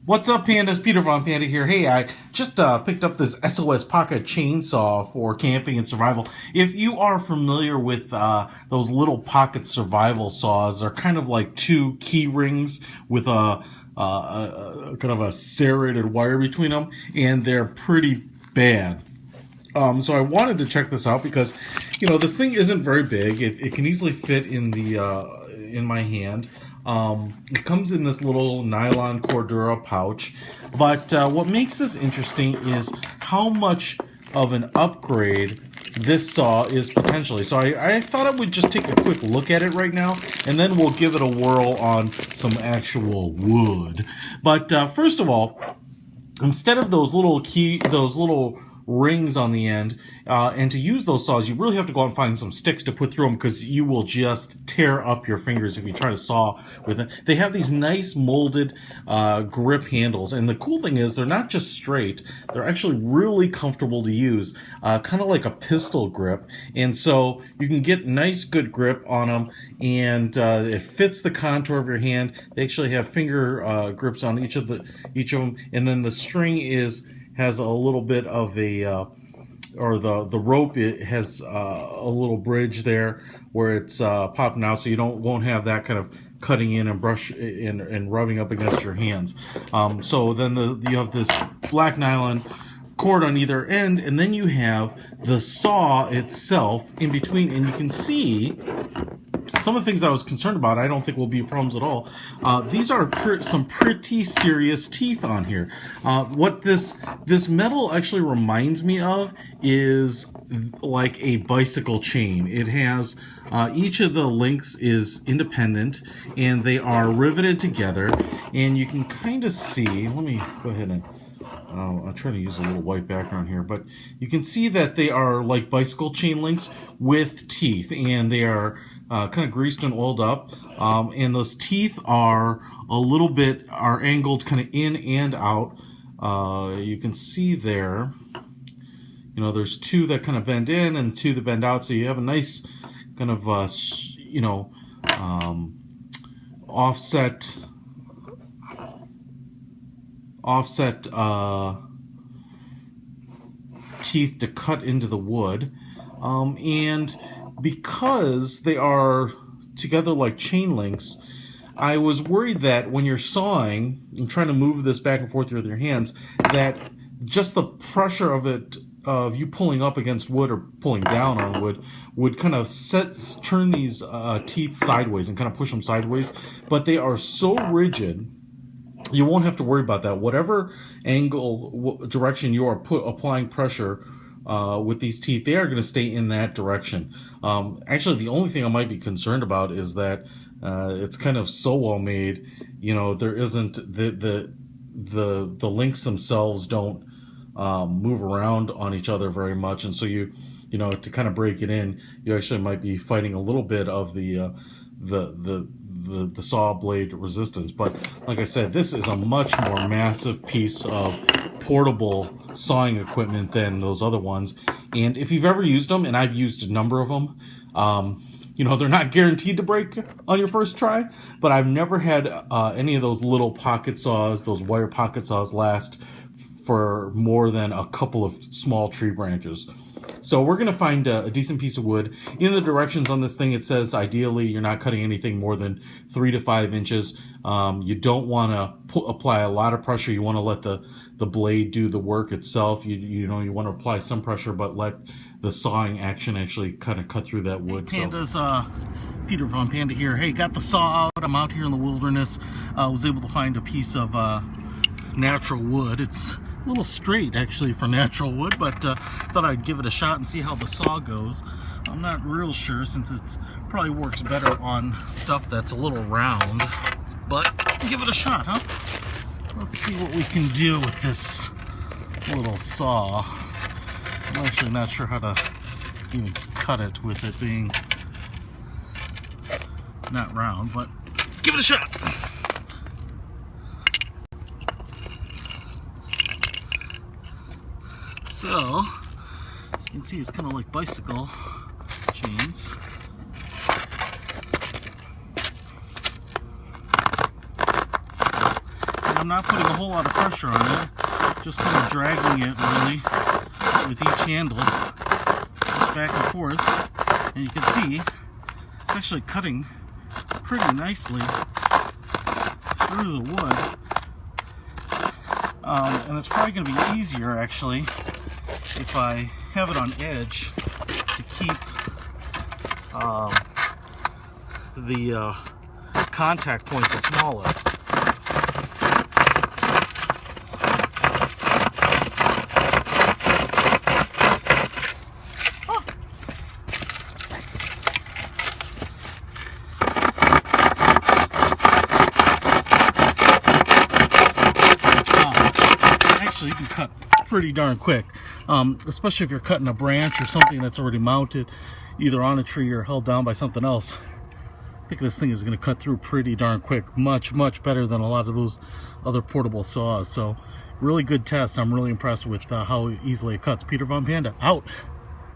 What's up, Pandas? Peter von Panda here. Hey, I just picked up this SOS Pocket chainsaw for camping and survival. If you are familiar with those little pocket survival saws, they're kind of like two key rings with kind of a serrated wire between them, and they're pretty bad. So I wanted to check this out because, this thing isn't very big. It can easily fit in the in my hand. It comes in this little nylon Cordura pouch, but what makes this interesting is how much of an upgrade this saw is potentially. So I thought I would just take a quick look at it right now, and then we'll give it a whirl on some actual wood. But first of all, instead of those little rings on the end, and to use those saws, you really have to go out and find some sticks to put through them, because you will just tear up your fingers if you try to saw with it. They have these nice molded grip handles, and the cool thing is they're not just straight, they're actually really comfortable to use, kind of like a pistol grip, and so you can get nice good grip on them, and it fits the contour of your hand. They actually have finger grips on each of them, and then the string has a little bit of a or the rope, it has a little bridge there where it's popping out, so you won't have that kind of cutting in and brush and rubbing up against your hands. So then you have this black nylon cord on either end, and then you have the saw itself in between, and you can see some of the things I was concerned about. I don't think will be problems at all. These are some pretty serious teeth on here. What this metal actually reminds me of is like a bicycle chain. It has each of the links is independent, and they are riveted together, and you can kind of see, let me go ahead and I'll try to use a little white background here, but you can see that they are like bicycle chain links with teeth, and they are kind of greased and oiled up, and those teeth are angled kind of in and out. You can see there, there's two that kind of bend in and two that bend out, so you have a nice kind of offset teeth to cut into the wood, and because they are together like chain links, I was worried that when you're sawing and trying to move this back and forth with your hands, that just the pressure of you pulling up against wood or pulling down on wood would kind of turn these teeth sideways and kind of push them sideways. But they are so rigid, you won't have to worry about that. Whatever direction you are applying pressure with these teeth, they are going to stay in that direction. Actually, the only thing I might be concerned about is that it's kind of so well made. There isn't the links themselves don't move around on each other very much, and so to kind of break it in, you actually might be fighting a little bit of the saw blade resistance. But like I said, this is a much more massive piece of portable sawing equipment than those other ones. And if you've ever used them, and I've used a number of them, they're not guaranteed to break on your first try, but I've never had any of those little pocket saws, those wire pocket saws, last for more than a couple of small tree branches. So we're going to find a decent piece of wood. In the directions on this thing, it says ideally you're not cutting anything more than 3 to 5 inches. You don't want to apply a lot of pressure. You want to let the blade do the work itself. You want to apply some pressure, but let the sawing action actually kind of cut through that wood. Pandas, Peter von Panda here. Hey, got the saw out. I'm out here in the wilderness. Was able to find a piece of natural wood. It's a little straight actually for natural wood, but thought I'd give it a shot and see how the saw goes. I'm not real sure, since it probably works better on stuff that's a little round, but give it a shot, huh? Let's see what we can do with this little saw. I'm actually not sure how to even cut it with it being not round, but let's give it a shot. So, as you can see, it's kind of like bicycle chains. I'm not putting a whole lot of pressure on it, just kind of dragging it really with each handle, just back and forth, and you can see it's actually cutting pretty nicely through the wood. And it's probably going to be easier actually if I have it on edge to keep the contact point the smallest. You can cut pretty darn quick, especially if you're cutting a branch or something that's already mounted either on a tree or held down by something else. I think this thing is going to cut through pretty darn quick, much better than a lot of those other portable saws. So really good test. I'm really impressed with how easily it cuts. Peter von Panda out.